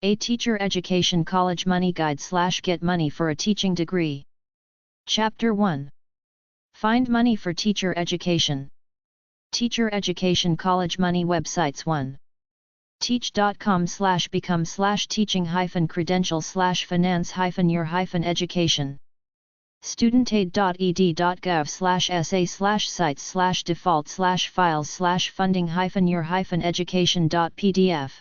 A Teacher Education College Money Guide / Get Money for a Teaching Degree. Chapter 1. Find Money for Teacher Education. Teacher Education College Money Websites 1. teach.com/become/teaching-credential/finance-your-education. studentaid.ed.gov/essay/sites/default/files/funding-your-education.pdf.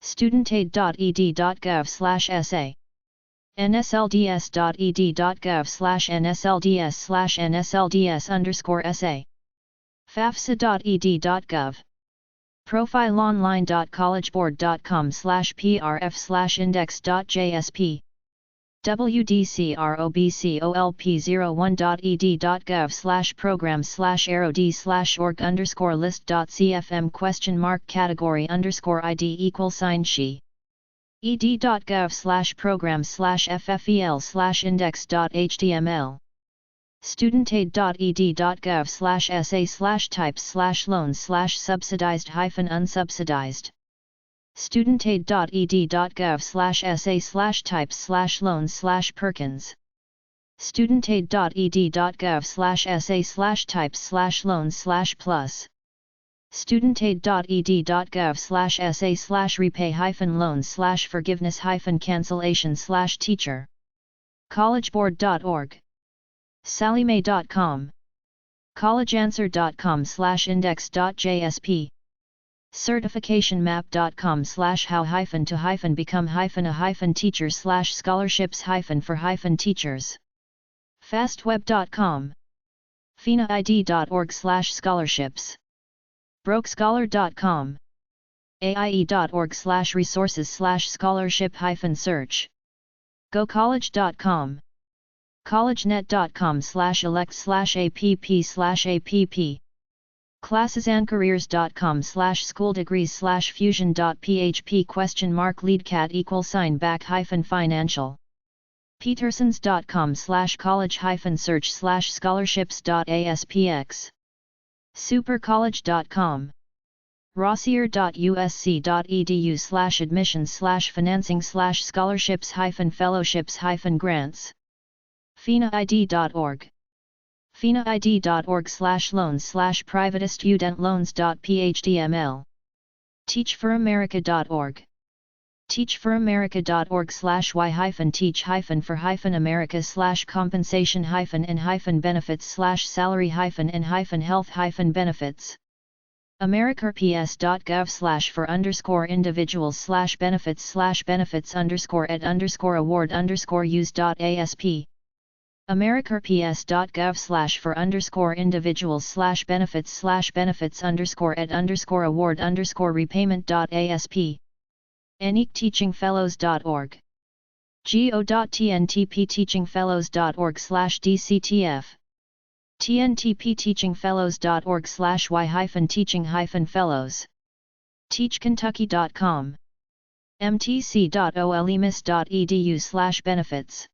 studentaid.ed.gov/essay. nslds.ed.gov/nslds/nslds_essay. fafsa.ed.gov. profileonline.collegeboard.com/prf/index.jsp. wdcrobcolp01.ed.gov/program/arod/org_list.cfm?category_id ed.gov/program/ffel/index.html. studentaid.ed.gov/essay/types/loans/subsidized-unsubsidized. studentaid.ed.gov/essay/types/loans/Perkins. studentaid.ed.gov/essay/types/loans/plus. studentaid.ed.gov/essay/repay-loans/forgiveness-cancellation/teacher. collegeboard.org. sallymae.com. collegeanswer.com/index.jsp. certification-map.com/how-to-become-a-teacher/scholarships-for-teachers. fastweb.com. finaid.org/scholarships. brokescholar.com. aie.org/resources/scholarship-search. gocollege.com. collegenet.com/elect/app/app. classesandcareers.com/schooldegrees/fusion.php?leadcat=financial. petersons.com/college-search/scholarships.aspx. supercollege.com. rossier.usc.edu/admissions/financing/scholarships-fellowships-grants. finaid.org. finaid.org/loans/privatestudentloans.phdml. teachforamerica.org. teachforamerica.org/y-teach-for-america/compensation-and-benefits/salary-and-health-benefits. americaps.gov/for-individuals/benefits/benefits_at_award_use.asp. americaps.gov/for-individuals/benefits/benefits_at_award_repayment.asp. eniqueteachingfellows.org. go.tntpteachingfellows.org/dctf. tntpteachingfellows.org/y-teaching-fellows. teachkentucky.com. mtc.olemis.edu/benefits.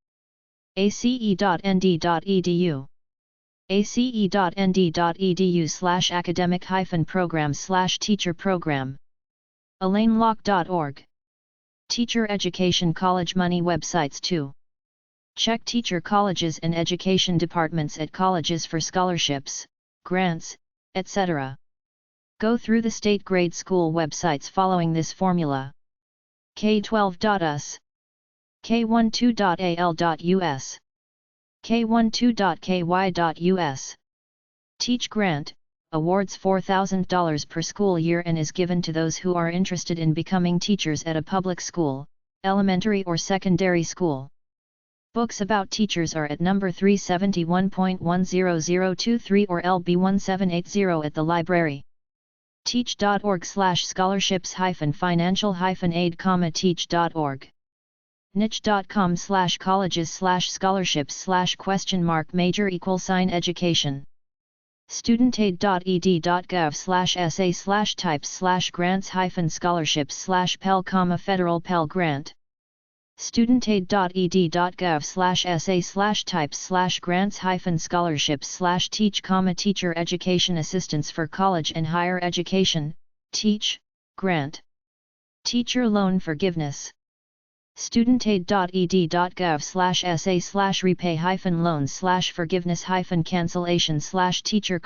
ace.nd.edu. ace.nd.edu/academic-programs/teacher program. elainelocke.org. Teacher Education College Money Websites 2. Check teacher colleges and education departments at colleges for scholarships, grants, etc. Go through the state grade school websites following this formula. k12.us, k12.al.us, k12.ky.us. Teach Grant, awards $4,000 per school year and is given to those who are interested in becoming teachers at a public school, elementary or secondary school. Books about teachers are at number 371.10023 or LB1780 at the library. teach.org/scholarships-financial-aid, teach.org. niche.com/colleges/scholarships/major=education. studentaid.ed.gov/essay/types/grants-scholarships/pell, federal Pell Grant. studentaid.ed.gov/essay/types/grants-scholarships/teach, teacher education assistance for college and higher education, teach, grant. Teacher loan forgiveness. studentaid.ed.gov/sa/repay-loans/forgiveness-cancellation/teacher,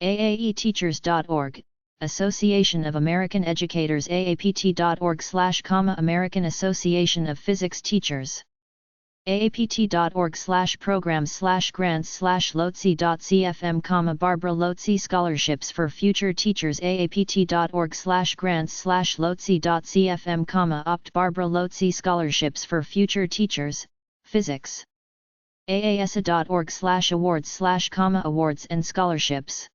AAEteachers.org, Association of American Educators, AAPT.org/ American Association of Physics Teachers, AAPT.org/programs/grants/lotse.cfm, Barbara Lotse Scholarships for Future Teachers, AAPT.org/grants/lotse.cfm, Opt Barbara Lotse Scholarships for Future Teachers, Physics, AASA.org/awards/awards and scholarships,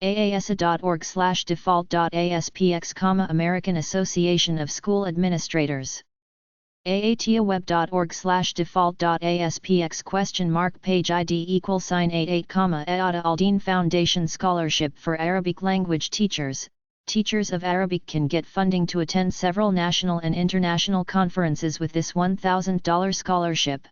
AASA.org/default.aspx, American Association of School Administrators, aatiaweb.org/default.aspx ?page ID =88, Eada Aldine Foundation Scholarship for Arabic Language Teachers. Teachers of Arabic can get funding to attend several national and international conferences with this $1,000 scholarship.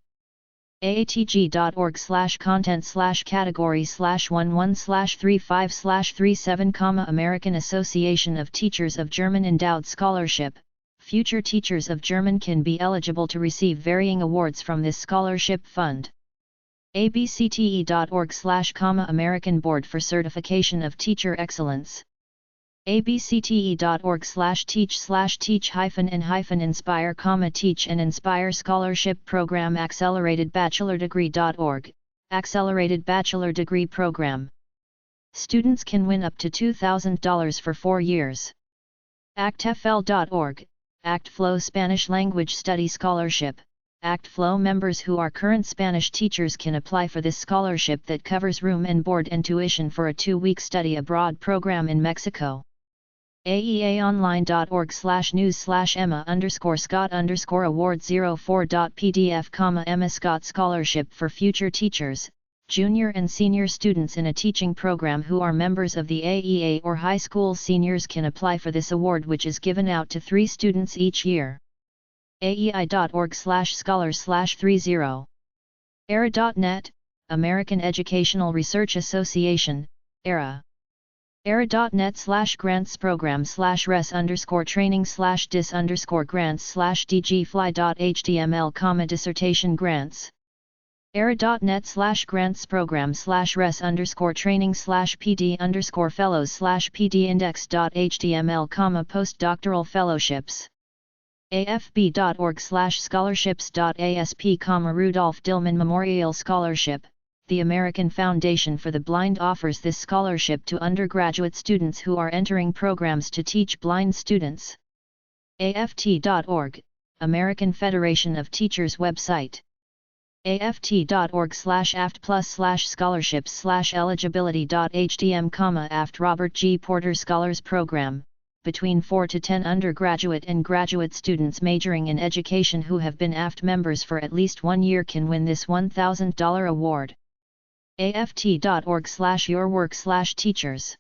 aatg.org/content/category/11/35/37, American Association of Teachers of German Endowed Scholarship. Future teachers of German can be eligible to receive varying awards from this scholarship fund. abcte.org/American Board for Certification of Teacher Excellence. abcte.org/teach/teach-and-inspire, Teach and Inspire Scholarship Program. acceleratedbachelordegree.org, Accelerated Bachelor Degree Program. Students can win up to $2,000 for 4 years. actfl.org, ActFlow Spanish Language Study Scholarship. ActFlow members who are current Spanish teachers can apply for this scholarship that covers room and board and tuition for a 2-week study abroad program in Mexico. aeaonline.org/news/Emma_Scott_award04.pdf, Emma Scott Scholarship for Future Teachers, Junior and Senior Students in a Teaching Program who are members of the AEA or high school seniors can apply for this award, which is given out to 3 students each year. aei.org/scholars/30. ERA.net, American Educational Research Association, ERA. ERA.net/grants-program/res_training/dis_grants/dgfly.html, dissertation grants. ERA.net/grants-program/res_training/pd_fellows/pdindex.html, postdoctoral fellowships. afb.org/scholarships.asp, Rudolph Dillman Memorial Scholarship. The American Foundation for the Blind offers this scholarship to undergraduate students who are entering programs to teach blind students. aft.org, American Federation of Teachers website. aft.org/aft+/scholarships/eligibility.htm, aft Robert G. Porter Scholars Program. Between 4 to 10 undergraduate and graduate students majoring in education who have been AFT members for at least 1 year can win this $1,000 award. aft.org/yourwork/teachers.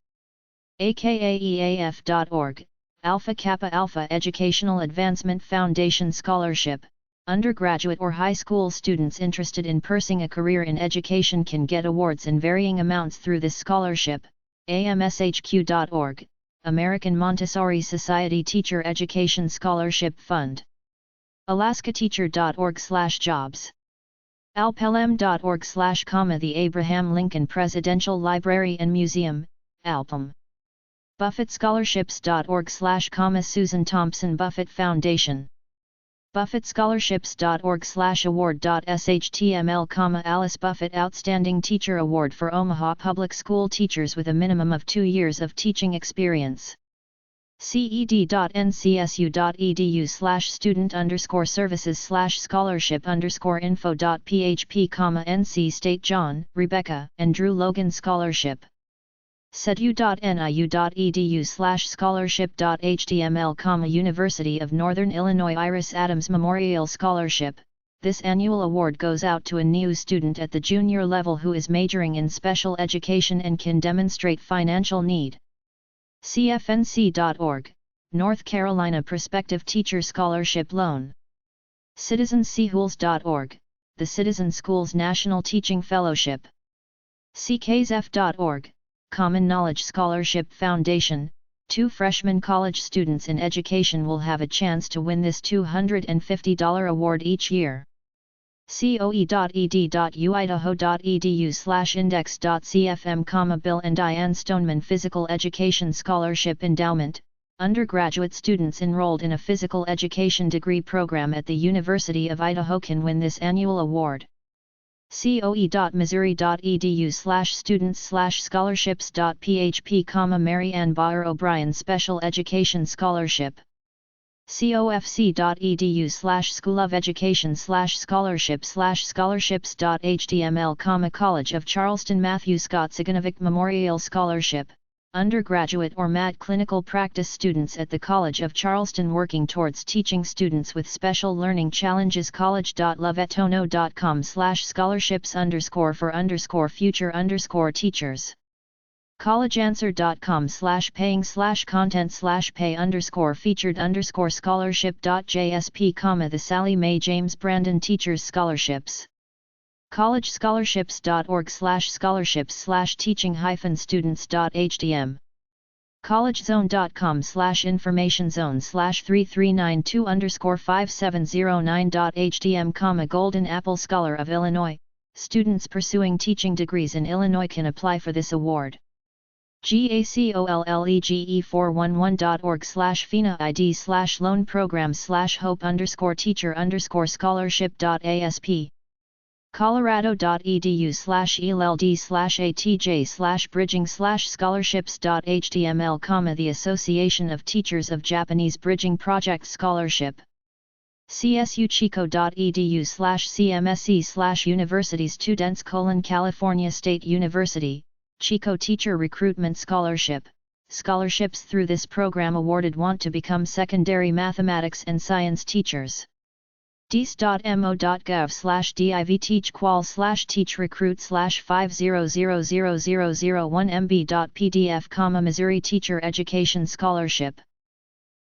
akaeaf.org, Alpha Kappa Alpha Educational Advancement Foundation Scholarship. Undergraduate or high school students interested in pursuing a career in education can get awards in varying amounts through this scholarship. amshq.org, American Montessori Society Teacher Education Scholarship Fund. alaskateacher.org/jobs. alpelm.org/, the Abraham Lincoln Presidential Library and Museum, Alpem. buffettscholarships.org/, Susan Thompson Buffett Foundation. buffettscholarships.org/award.shtml, Alice Buffett Outstanding Teacher Award for Omaha Public School Teachers with a minimum of 2 years of teaching experience. ced.ncsu.edu/student_services/scholarship_info.php, NC State John, Rebecca, and Drew Logan Scholarship. sedu.niu.edu/scholarship.html, University of Northern Illinois Iris Adams Memorial Scholarship. This annual award goes out to a NIU student at the junior level who is majoring in special education and can demonstrate financial need. cfnc.org, North Carolina Prospective Teacher Scholarship Loan. citizenschools.org, the Citizen Schools National Teaching Fellowship. cksf.org, Common Knowledge Scholarship Foundation, 2 freshman college students in education will have a chance to win this $250 award each year. coe.ed.uidaho.edu/index.cfm, Bill and Diane Stoneman Physical Education Scholarship Endowment. Undergraduate students enrolled in a physical education degree program at the University of Idaho can win this annual award. coe.missouri.edu/students/scholarships.php, Mary Ann Baer O'Brien Special Education Scholarship. cofc.edu/School of Education/Scholarship/scholarships.html, College of Charleston Matthew Scott Siganovic Memorial Scholarship. Undergraduate or MAT clinical practice students at the College of Charleston working towards teaching students with special learning challenges. college.lovettono.com/scholarships_for_future_teachers. collegeanswer.com/paying/content/pay_featured_scholarship.jsp, the Sally Mae James Brandon Teachers Scholarships. collegescholarships.org/scholarships/teaching-students.htm. collegezone.com/information zone/339-2_5709.htm, Golden Apple Scholar of Illinois. Students pursuing teaching degrees in Illinois can apply for this award. GACOLLEGE411.org/FINA-ID/loan program/hope_teacher_scholarship.asp. colorado.edu/eld/atj/bridging/scholarships.html, the Association of Teachers of Japanese Bridging Project Scholarship. csuchico.edu/cmse/university students California State University, Chico Teacher Recruitment Scholarship. Scholarships through this program awarded want to become secondary mathematics and science teachers. dis.mo.gov/divteachqual/teachrecruit/500001mb.pdf, Missouri Teacher Education Scholarship.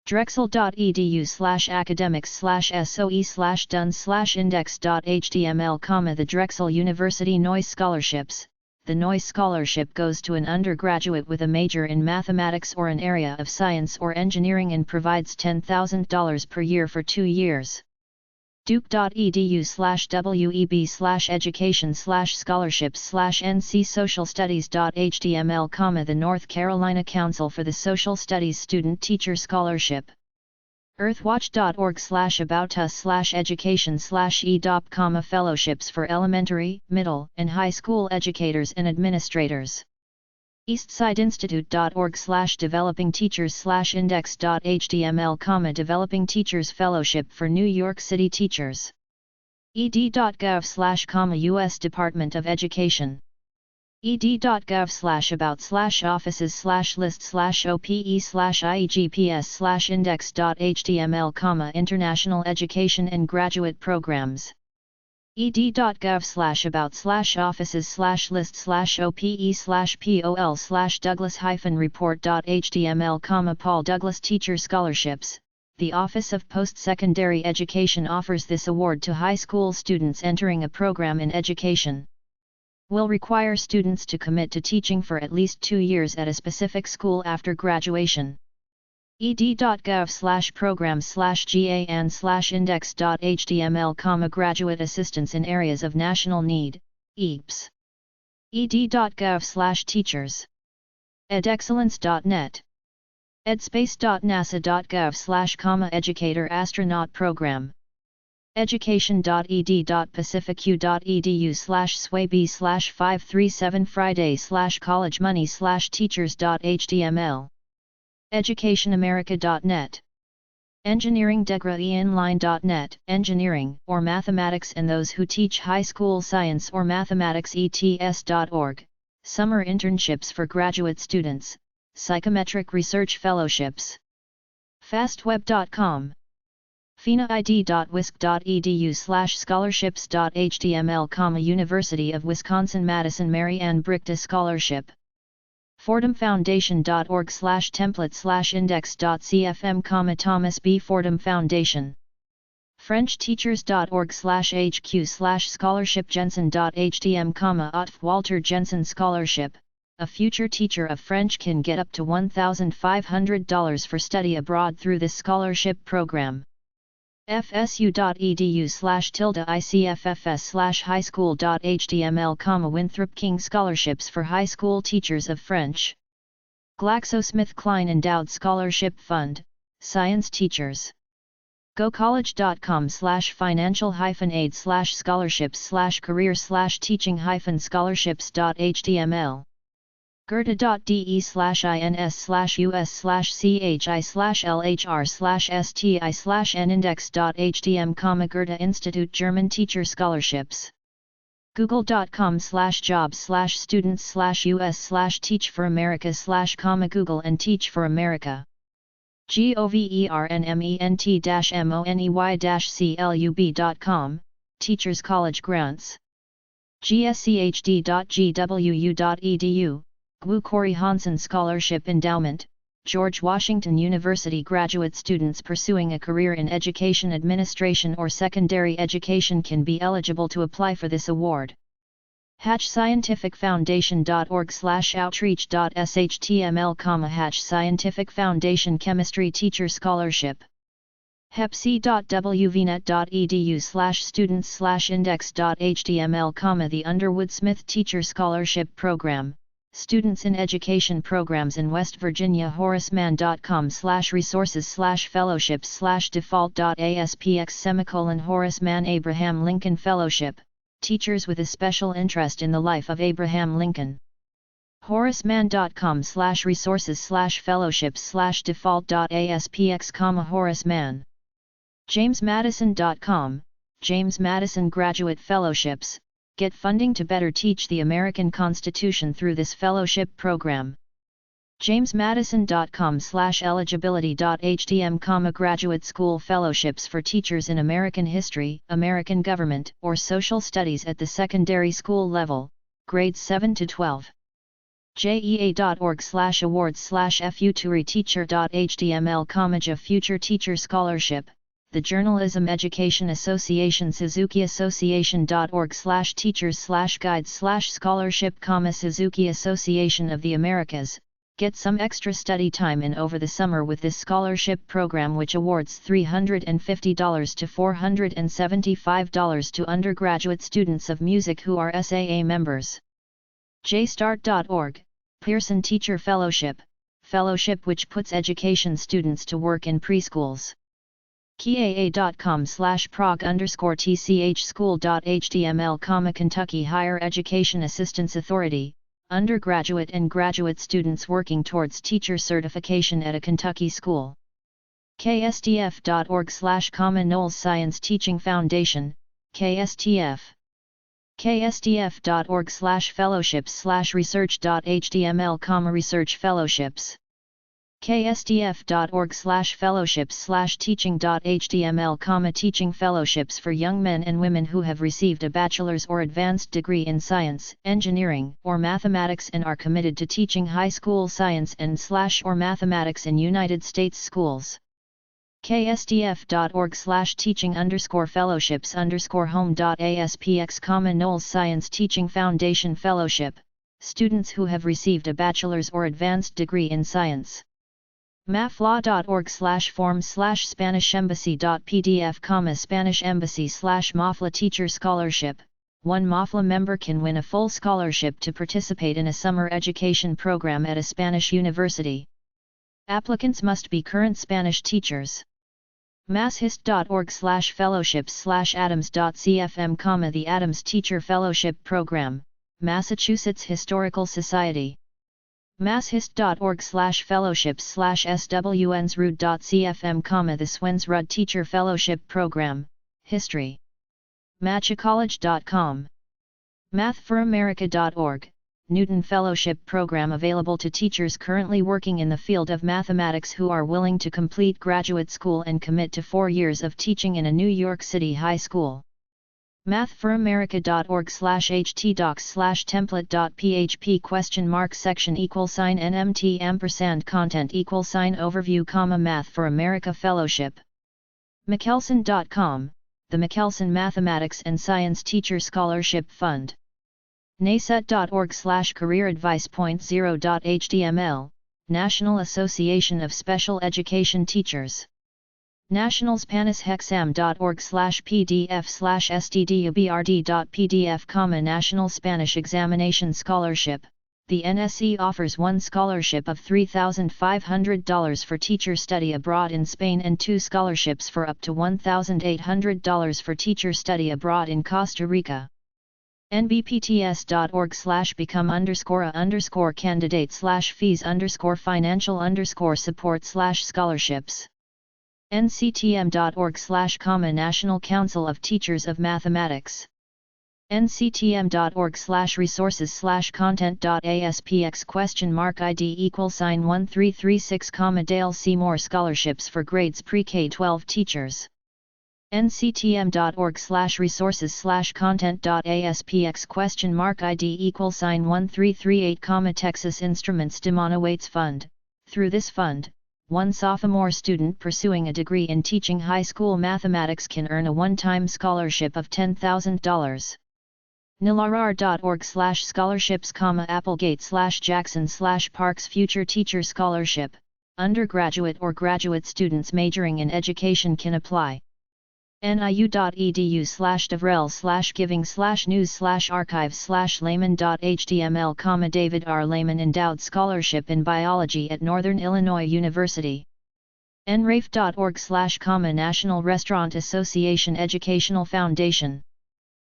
drexel.edu/academics/soe/dun/index.html, the Drexel University Noyes Scholarships. The Noyes Scholarship goes to an undergraduate with a major in mathematics or an area of science or engineering and provides $10,000 per year for 2 years. duke.edu/web/education/scholarships/ncsocialstudies.html, the North Carolina Council for the Social Studies Student Teacher Scholarship. earthwatch.org/aboutus/education/edop, fellowships for elementary, middle, and high school educators and administrators. eastsideinstitute.org/developingteachers/index.html, developing teachers fellowship for New York City teachers. ed.gov/U.S. Department of Education. ed.gov/about/offices/lists/ope/iegps/index.html, International Education and Graduate Programs. ed.gov/about/offices/lists/ope/pol/douglas-report.html, Paul Douglas Teacher Scholarships. The Office of Post-Secondary Education offers this award to high school students entering a program in education. Will require students to commit to teaching for at least 2 years at a specific school after graduation. ed.gov/programs/gan/index.html, graduate assistance in areas of national need, EAPS. ed.gov/teachers. edexcellence.net. edspace.nasa.gov/ educator astronaut program. education.ed.pacificu.edu/swayb/537 friday/college money/teachers.html. educationamerica.net. engineeringdegree-online.net, engineering or mathematics and those who teach high school science or mathematics ets.org, summer internships for graduate students, psychometric research fellowships. fastweb.com. finaid.wisc.edu/scholarships.html, University of Wisconsin-Madison Mary Ann Brichta Scholarship. fordhamfoundation.org/template/index.cfm, Thomas B. Fordham Foundation. frenchteachers.org/hq/scholarship Jensen.htm, Otto Walter Jensen Scholarship. a future teacher of French can get up to $1,500 for study abroad through this scholarship program. fsu.edu/icffs/highschool.html, Winthrop King Scholarships for High School Teachers of French. GlaxoSmithKline Endowed Scholarship Fund, Science Teachers. goccollege.com/financial-aid/scholarships/career/teaching-scholarships.html. goethe.de/ins/us/chi/lhr/sti/nindex.htm, Goethe Institute German Teacher Scholarships. google.com/jobs/students/us/teach for America/Google and Teach for America. government-money-club.com, Teachers College Grants. gschd.gwu.edu, Gwu Corey Hansen Scholarship Endowment, George Washington University graduate students pursuing a career in education administration or secondary education can be eligible to apply for this award. hatchscientificfoundation.org/outreach.shtml, Hatch Scientific Foundation Chemistry Teacher Scholarship. hepc.wvnet.edu/students/index.html, the Underwood Smith Teacher Scholarship Program, Students in Education Programs in West Virginia. horacemann.com/resources/fellowships/default.aspx Horace Mann Abraham Lincoln Fellowship, Teachers with a Special Interest in the Life of Abraham Lincoln. horacemann.com/resources/fellowships/default.aspx Horace Mann. jamesmadison.com, James Madison Graduate Fellowships, get funding to better teach the American Constitution through this fellowship program. jamesmadison.com/eligibility.htm, Graduate School Fellowships for Teachers in American History, American Government, or Social Studies at the secondary school level, grades 7 to 12. jea.org/awards/futureteacher.html, a Future Teacher Scholarship, the Journalism Education Association, suzukiassociation.org/teachers/guides/scholarship, Suzuki Association of the Americas. Get some extra study time in over the summer with this scholarship program, which awards $350 to $475 to undergraduate students of music who are SAA members. jstart.org, Pearson Teacher Fellowship, fellowship which puts education students to work in preschools. kiaa.com/prog_tchschool.html, Kentucky Higher Education Assistance Authority, undergraduate and graduate students working towards teacher certification at a Kentucky school. ksdf.org/Knowles Science Teaching Foundation, KSTF. ksdf.org/fellowships/research.html, Research Fellowships. ksdf.org/fellowships/teaching.html, Teaching Fellowships for young men and women who have received a bachelor's or advanced degree in science, engineering, or mathematics and are committed to teaching high school science and/or mathematics in United States schools. ksdf.org/teaching_fellowships_home.aspx, Knowles Science Teaching Foundation Fellowship, students who have received a bachelor's or advanced degree in science. maflaw.org/form/SpanishEmbassy.pdf, Spanish Embassy/MAFLA Teacher Scholarship. One MAFLA member can win a full scholarship to participate in a summer education program at a Spanish university. Applicants must be current Spanish teachers. masshist.org/fellowships/adams.cfm, the Adams Teacher Fellowship Program, Massachusetts Historical Society. masshist.org/fellowships/swensrud.cfm, the Swensrud Teacher Fellowship Program, History. matchacollege.com. mathforamerica.org, Newton Fellowship Program available to teachers currently working in the field of mathematics who are willing to complete graduate school and commit to 4 years of teaching in a New York City high school. mathforamerica.org/htdocs/template.php section =NMT content =overview, Math for America Fellowship. mckelson.com, the McKelson Mathematics and Science Teacher Scholarship Fund. naset.org/careeradvice.0.html, National Association of Special Education Teachers. nationalspanishexam.org/pdf/stdubrd.pdf, National Spanish Examination Scholarship. The NSE offers one scholarship of $3,500 for teacher study abroad in Spain and two scholarships for up to $1,800 for teacher study abroad in Costa Rica. nbpts.org/become_a-candidate/fees_financial_support/scholarships. nctm.org/ National Council of Teachers of Mathematics. nctm.org/resources/content.aspx?id=1336, Dale Seymour Scholarships for Grades Pre-K-12 Teachers. nctm.org/resources/content.aspx?id=1338, Texas Instruments Demona Waits Fund. Through this fund, one sophomore student pursuing a degree in teaching high school mathematics can earn a one-time scholarship of $10,000. nilarr.org/scholarships, Applegate/Jackson/Parks Future Teacher Scholarship. Undergraduate or graduate students majoring in education can apply. niu.edu/devrel/giving/news/archives/layman.html, David R. Layman Endowed Scholarship in Biology at Northern Illinois University. nrafe.org/ National Restaurant Association Educational Foundation.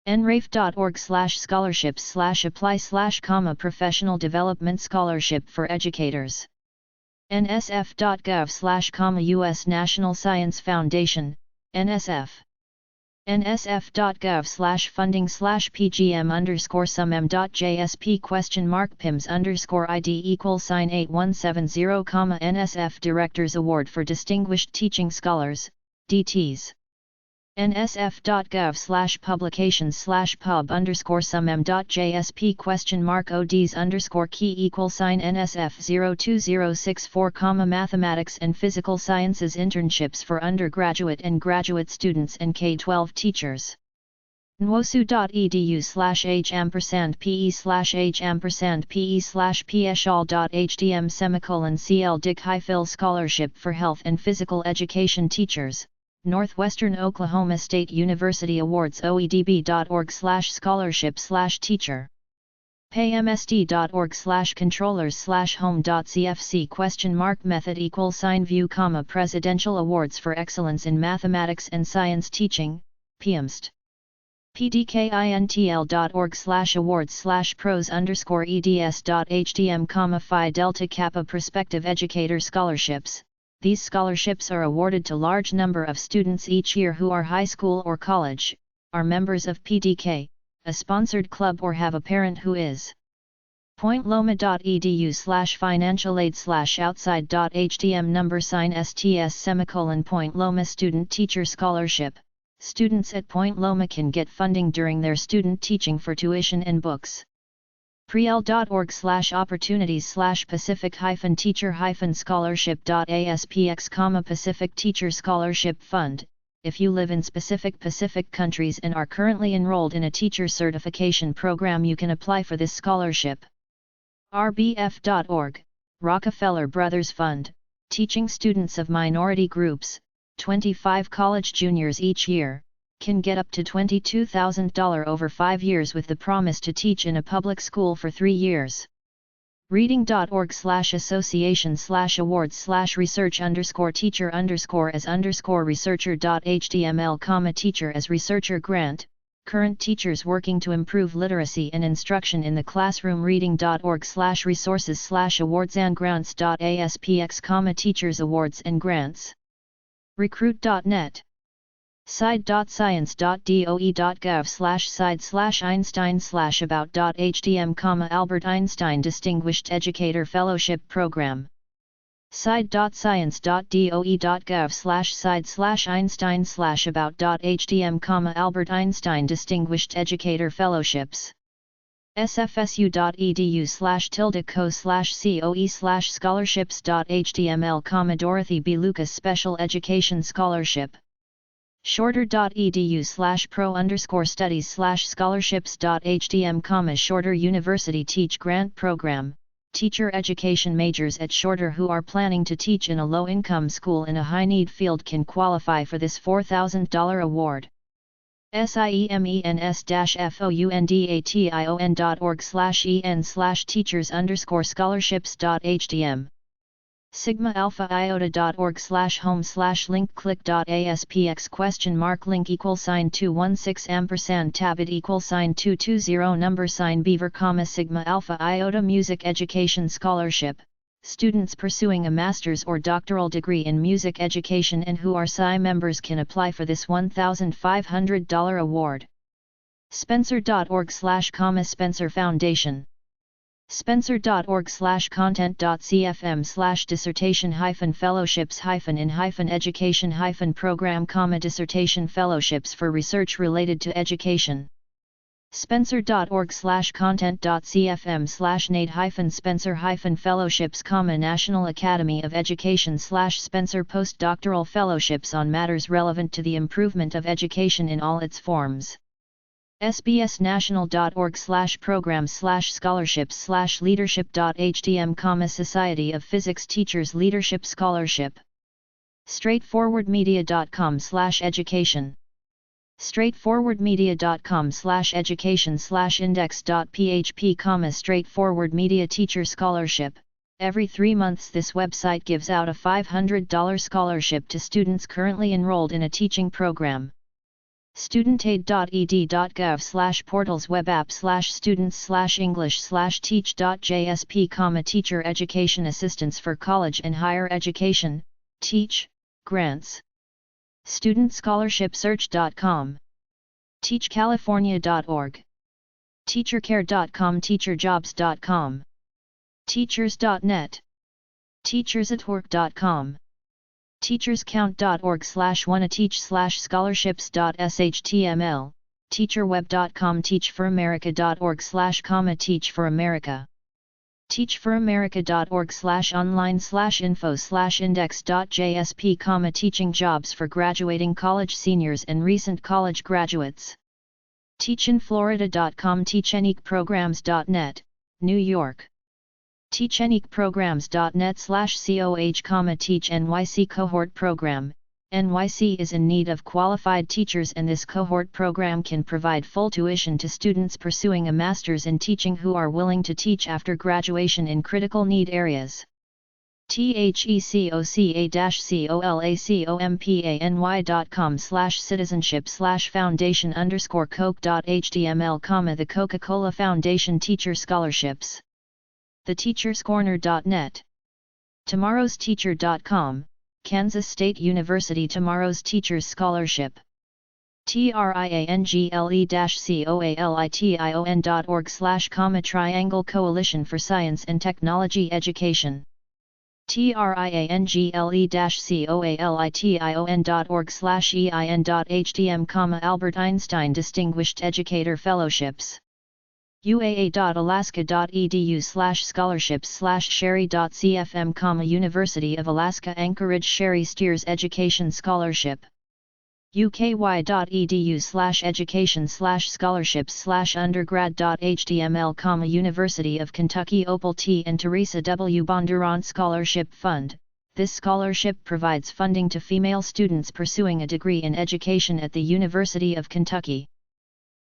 nrafe.org/scholarships/apply/ Professional Development Scholarship for Educators. nsf.gov/ U.S. National Science Foundation, NSF. nsf.gov/funding/pgm_sum_m.jsp $PIMS_ID=8170, NSF Directors Award for Distinguished Teaching Scholars, DTs. nsf.gov/publications/pub_sum_m.jsp $ODs_key=NSF02064, Mathematics and Physical Sciences Internships for Undergraduate and Graduate Students and K-12 Teachers. nwosu.edu/h_pe/pe/peshal.htm CL Dick-Highfill Scholarship for Health and Physical Education Teachers. Northwestern Oklahoma State University Awards OEDB.org/scholarship/teacher. paymsd.org/controllers/home.cfc ?method =view, Presidential Awards for Excellence in Mathematics and Science Teaching, PIMST. pdkintl.org/awards/pros_eds.htm, Phi Delta Kappa Prospective Educator Scholarships. These scholarships are awarded to large number of students each year who are high school or college, are members of PDK, a sponsored club, or have a parent who is. pointloma.edu/financialaid/outside.htm number sign STS Point Loma Student Teacher Scholarship. Students at Point Loma can get funding during their student teaching for tuition and books. priel.org/opportunities/pacific-teacher-scholarship.aspx, Pacific Teacher Scholarship Fund. If you live in specific Pacific countries and are currently enrolled in a teacher certification program, you can apply for this scholarship. rbf.org, Rockefeller Brothers Fund, teaching students of minority groups, 25 college juniors each year, can get up to $22,000 over 5 years with the promise to teach in a public school for 3 years. reading.org/association/awards/research_teacher_as_researcher.html, teacher as researcher grant, current teachers working to improve literacy and instruction in the classroom. reading.org/resources/awards and grants.aspx, teachers awards and grants. recruit.net. side.science.doe.gov/side/einstein/about.htm, Albert Einstein Distinguished Educator Fellowship Program. side.science.doe.gov/side/einstein/about.htm, Albert Einstein Distinguished Educator Fellowships. sfsu.edu/co/scholarships.html, Dorothy B. Lucas Special Education Scholarship. shorter.edu/pro_studies/scholarships.htm, Shorter University Teach Grant Program, teacher education majors at Shorter who are planning to teach in a low-income school in a high-need field can qualify for this $4,000 award. siemens-foundation.org/en/teachers_scholarships.htm sigma-alpha-iota.org/home/link-click.aspx $216 $tabit beaver, sigma-alpha-iota Music Education Scholarship, students pursuing a master's or doctoral degree in music education and who are SCI members can apply for this $1,500 award. Spencer.org/Spencer Foundation spencer.org/content.cfm/dissertation-fellowships-in-education-program, dissertation fellowships for research related to education. spencer.org/content.cfm/nade-spencer-fellowships, National Academy of Education/Spencer postdoctoral fellowships on matters relevant to the improvement of education in all its forms. sbsnational.org/programs/scholarships/leadership.htm, Society of Physics Teachers Leadership Scholarship. straightforwardmedia.com/education straightforwardmedia.com/education/index.php, Straightforward Media Teacher Scholarship. Every 3 months this website gives out a $500 scholarship to students currently enrolled in a teaching program. studentaid.ed.gov/portals web app/students/english/teach.jsp, Teacher Education Assistance for College and Higher Education, Teach, Grants. StudentScholarshipSearch.com. TeachCalifornia.org. TeacherCare.com, TeacherJobs.com. Teachers.net. TeachersAtWork.com. TeachersCount.org/wannateach/scholarships.shtml, TeacherWeb.com, TeachForAmerica.org/, TeachForAmerica. TeachForAmerica.org/online/info/index.jsp, Teaching Jobs for Graduating College Seniors and Recent College Graduates. TeachinFlorida.com, TeachNECprograms.net, New York. TeachNECprograms.net/coh, Teach NYC Cohort Program. NYC is in need of qualified teachers and this cohort program can provide full tuition to students pursuing a master's in teaching who are willing to teach after graduation in critical need areas. TheCoca-Cola.com/citizenship/foundation_coke.html, The Coca-Cola Foundation Teacher Scholarships. TheTeachersCorner.net. Tomorrow'sTeacher.com, Kansas State University Tomorrow's Teachers Scholarship. triangle-coalition.org/, Triangle Coalition for Science and Technology Education. triangle-coalition.org/ein.htm, Albert Einstein Distinguished Educator Fellowships. uaa.alaska.edu/scholarships/sherry.cfm, University of Alaska Anchorage Sherry Steers Education Scholarship. uky.edu/education/scholarships/undergrad.html, University of Kentucky Opal T. and Teresa W. Bondurant Scholarship Fund. This scholarship provides funding to female students pursuing a degree in education at the University of Kentucky.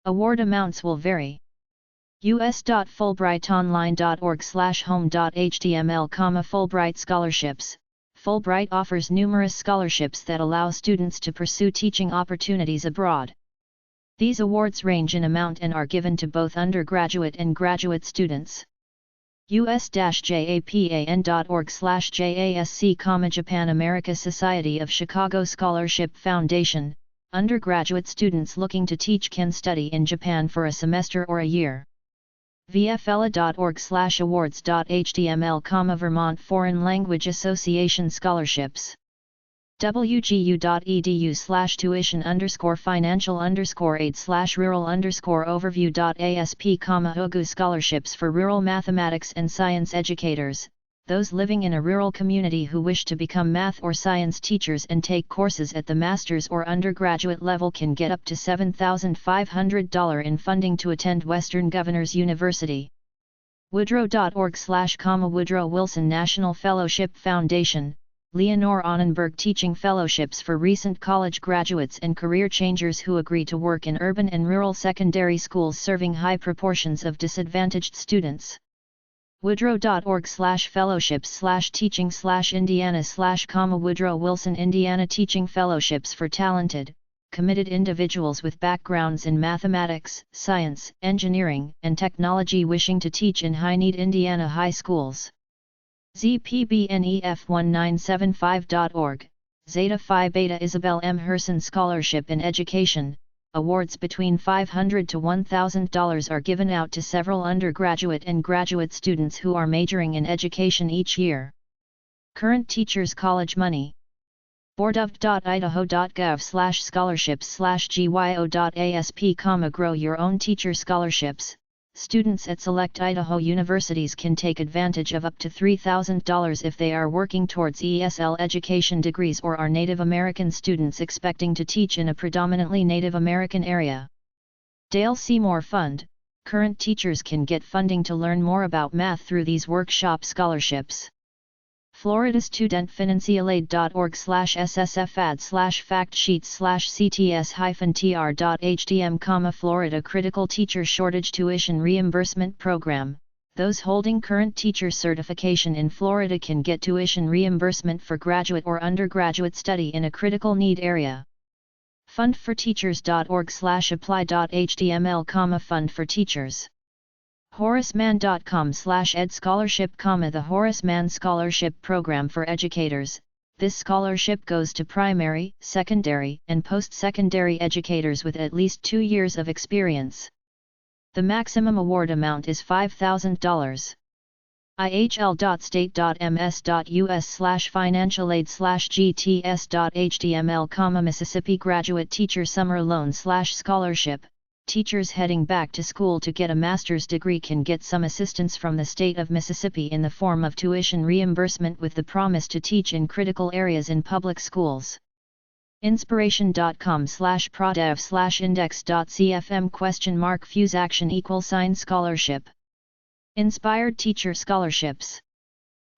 Award amounts will vary. us.fulbrightonline.org/home.html, Fulbright Scholarships. Fulbright offers numerous scholarships that allow students to pursue teaching opportunities abroad. These awards range in amount and are given to both undergraduate and graduate students. us-japan.org/JASC, Japan America Society of Chicago Scholarship Foundation. Undergraduate students looking to teach can study in Japan for a semester or a year. vfla.org/awards.html, Vermont Foreign Language Association Scholarships. wgu.edu/tuition_financial_aid/rural_overview.asp, OGU Scholarships for Rural Mathematics and Science Educators, those living in a rural community who wish to become math or science teachers and take courses at the master's or undergraduate level can get up to $7,500 in funding to attend Western Governors University. Woodrow.org/Woodrow Wilson National Fellowship Foundation, Leonore Annenberg Teaching Fellowships for recent college graduates and career changers who agree to work in urban and rural secondary schools serving high proportions of disadvantaged students. Woodrow.org/fellowships/teaching/Indiana/ Woodrow Wilson Indiana Teaching Fellowships for talented, committed individuals with backgrounds in mathematics, science, engineering, and technology wishing to teach in high-need Indiana high schools. ZPBNEF1975.org, Zeta Phi Beta Isabel M. Herson Scholarship in Education. Awards between $500 to $1,000 are given out to several undergraduate and graduate students who are majoring in education each year. Current Teachers College Money. board.idaho.gov/scholarships/gyo.asp, Grow Your Own Teacher Scholarships. Students at select Idaho universities can take advantage of up to $3,000 if they are working towards ESL education degrees or are Native American students expecting to teach in a predominantly Native American area. Dale Seymour Fund. Current teachers can get funding to learn more about math through these workshop scholarships. FloridastudentFinancial-Aid.org/ssfad/factsheets/cts-tr.htm, Florida Critical Teacher Shortage Tuition Reimbursement Program. Those holding current teacher certification in Florida can get tuition reimbursement for graduate or undergraduate study in a critical need area. Fundforteachers.org/apply.html, Fund for Teachers. HoraceMann.com/ed scholarship, the Horace Mann Scholarship Program for Educators. This scholarship goes to primary, secondary, and post-secondary educators with at least 2 years of experience. The maximum award amount is $5,000. ihl.state.ms.us/financialaid/gts.html, Mississippi Graduate Teacher Summer Loan/Scholarship. Teachers heading back to school to get a master's degree can get some assistance from the state of Mississippi in the form of tuition reimbursement with the promise to teach in critical areas in public schools. Inspiration.com/prodev/index.cfm ? Fuse Scholarship. Inspired Teacher Scholarships.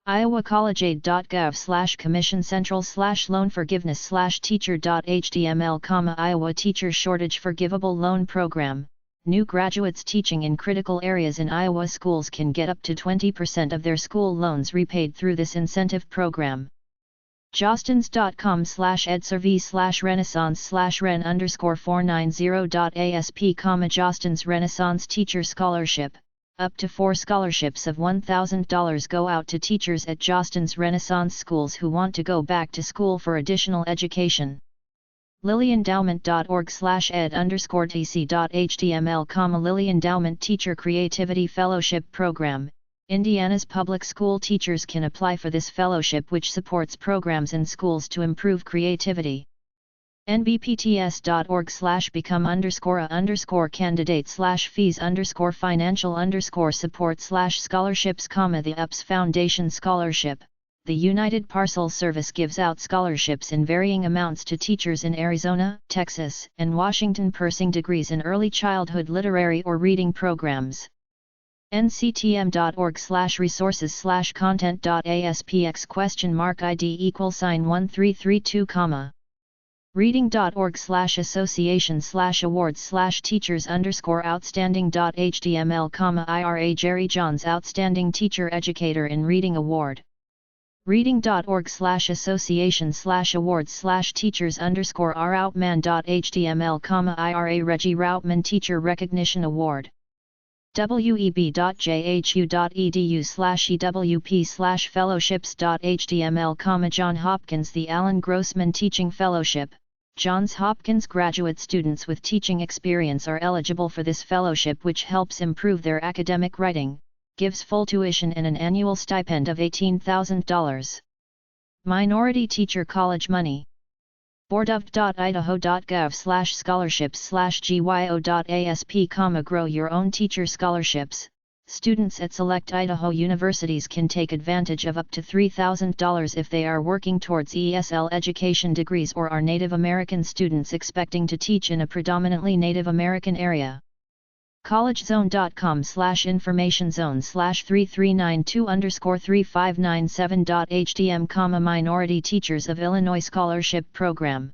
IowaCollegeAid.gov/Commission Central/Loan Forgiveness/Teacher.html, Iowa Teacher Shortage Forgivable Loan Program. New graduates teaching in critical areas in Iowa schools can get up to 20% of their school loans repaid through this incentive program. Jostens.com/edsurvey/renaissance/ren_490.asp, Jostens Renaissance Teacher Scholarship. Up to 4 scholarships of $1,000 go out to teachers at Jostens Renaissance schools who want to go back to school for additional education. lilyendowment.org/ed_tc.html, Lilly Endowment Teacher Creativity Fellowship Program. Indiana's public school teachers can apply for this fellowship, which supports programs in schools to improve creativity. nbpts.org/become_a candidate/fees_financial_support/scholarships, the UPS Foundation Scholarship. The United Parcel Service gives out scholarships in varying amounts to teachers in Arizona, Texas, and Washington pursuing degrees in early childhood literary or reading programs. nctm.org/resources/content.aspx?ID=1332, reading.org/associations/awards/teachers_outstanding.html, IRA Jerry Johns Outstanding Teacher Educator in Reading Award. reading.org/associations/awards/teachers_routman.html, IRA Reggie Routman Teacher Recognition Award. web.jhu.edu/ewp/fellowships.html, John Hopkins The Alan Grossman Teaching Fellowship. Johns Hopkins graduate students with teaching experience are eligible for this fellowship, which helps improve their academic writing, gives full tuition and an annual stipend of $18,000. Minority Teacher College Money. board.idaho.gov/scholarships/gyo.asp, Grow Your Own Teacher Scholarships. students at select Idaho universities can take advantage of up to $3,000 if they are working towards ESL education degrees or are Native American students expecting to teach in a predominantly Native American area. collegezone.com/informationzone/3392_3597.htm, Minority Teachers of Illinois Scholarship Program.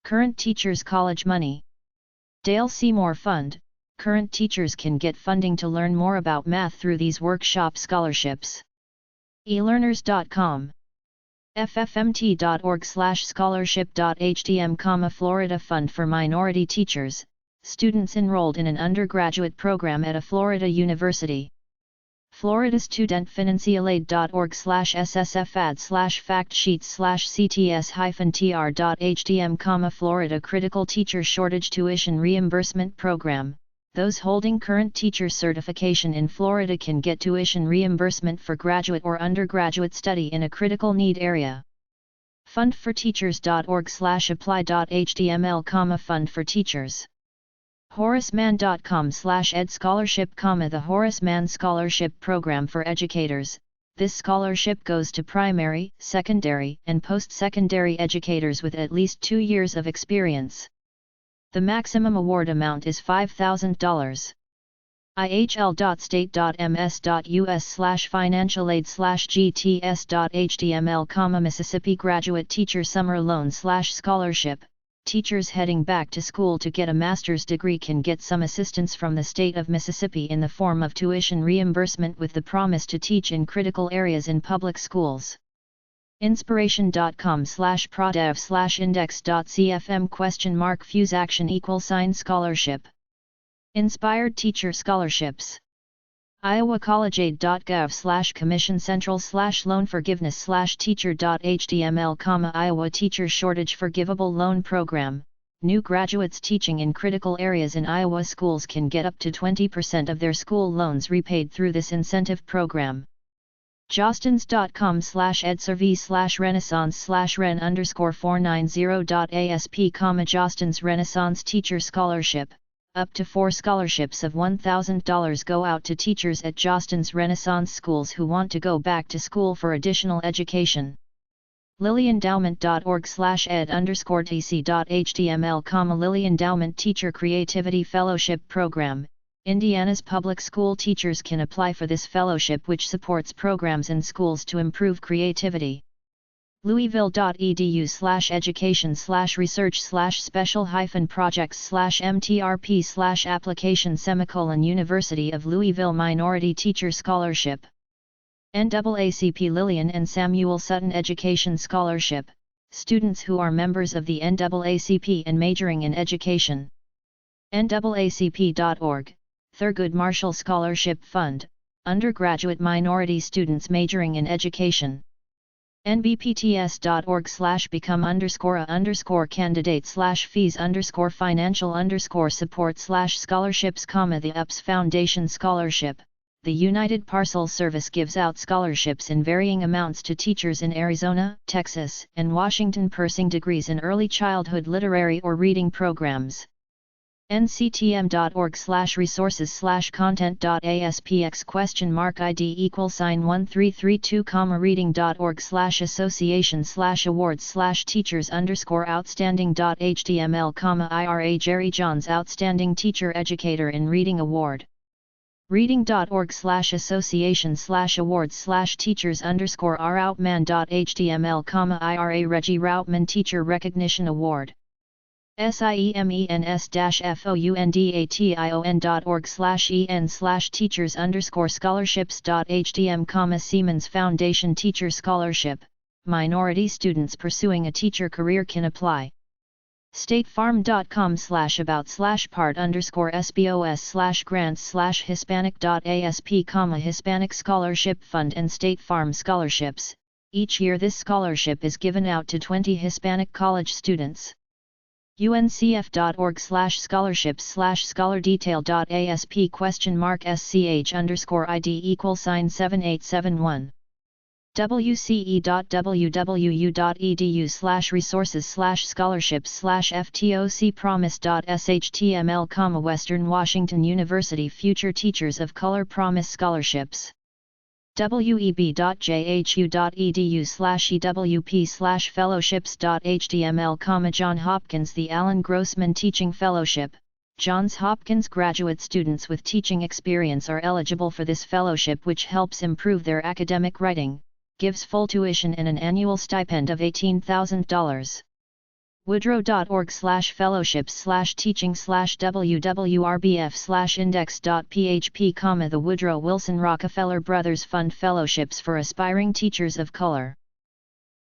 Current Teachers College Money. Dale Seymour Fund. Current teachers can get funding to learn more about math through these workshop scholarships. elearners.com. ffmt.org/scholarship.htm, Florida Fund for Minority Teachers, students enrolled in an undergraduate program at a Florida university. Florida Student Financial-aid.org/ssfad/factsheets/cts-tr.htm, Florida Critical Teacher Shortage Tuition Reimbursement Program. Those holding current teacher certification in Florida can get tuition reimbursement for graduate or undergraduate study in a critical need area. fundforteachers.org/apply.html, Fund for Teachers. horacemann.com/ed scholarship, the Horace Mann Scholarship Program for Educators. This scholarship goes to primary, secondary, and post-secondary educators with at least 2 years of experience. The maximum award amount is $5,000. ihl.state.ms.us/financialaid/gts.html, Mississippi Graduate Teacher Summer Loan/Scholarship. Teachers heading back to school to get a master's degree can get some assistance from the state of Mississippi in the form of tuition reimbursement with the promise to teach in critical areas in public schools. Inspiration.com/prodev/index.cfm $fuseaction=scholarship. Inspired Teacher Scholarships. iowacollegeaid.gov/commission central/loan forgiveness/teacher.html, Iowa Teacher Shortage Forgivable Loan Program. New graduates teaching in critical areas in Iowa schools can get up to 20% of their school loans repaid through this incentive program. jostens.com/edservice/renaissance/ren_490.asp, Jostens Renaissance Teacher Scholarship. Up to 4 scholarships of $1,000 go out to teachers at Jostens Renaissance schools who want to go back to school for additional education. lilyendowment.org/ed_tc.html, Lilly Endowment Teacher Creativity Fellowship Program. Indiana's public school teachers can apply for this fellowship, which supports programs in schools to improve creativity. louisville.edu/education/research-projects/mtrp/application University of Louisville Minority Teacher Scholarship. NAACP Lillian and Samuel Sutton Education Scholarship, students who are members of the NAACP and majoring in education. NAACP.org, Thurgood Marshall Scholarship Fund, undergraduate minority students majoring in education. nbpts.org/become_a candidate/fees_financial_support/scholarships, the UPS Foundation Scholarship. The United Parcel Service gives out scholarships in varying amounts to teachers in Arizona, Texas, and Washington pursuing degrees in early childhood literary or reading programs. nctm.org/resources/content.aspx?ID=1332, reading.org/associations/awards/teachers_outstanding.html, IRA Jerry Johns Outstanding Teacher Educator in Reading Award. reading.org/associations/awards/teachers_routman.html, IRA Reggie Routman Teacher Recognition Award. siemens-foundation.org/en/teachers_scholarships.htm, Siemens Foundation Teacher Scholarship. Minority students pursuing a teacher career can apply. statefarm.com/about/part_SBOS/grants/Hispanic.asp, Hispanic Scholarship Fund and State Farm Scholarships. Each year this scholarship is given out to 20 Hispanic college students. uncf.org/scholarships/scholardetail.asp?sch_ID=7871 wce.www.edu/resources/scholarships/ftocpromise.html, Western Washington University Future Teachers of Color Promise Scholarships. web.edu/ewp/fellowships.html, John Hopkins The Alan Grossman Teaching Fellowship. Johns Hopkins graduate students with teaching experience are eligible for this fellowship, which helps improve their academic writing, gives full tuition and an annual stipend of $18,000. woodrow.org/fellowships/wwrbf/index.php, The Woodrow Wilson Rockefeller Brothers Fund Fellowships for Aspiring Teachers of Color.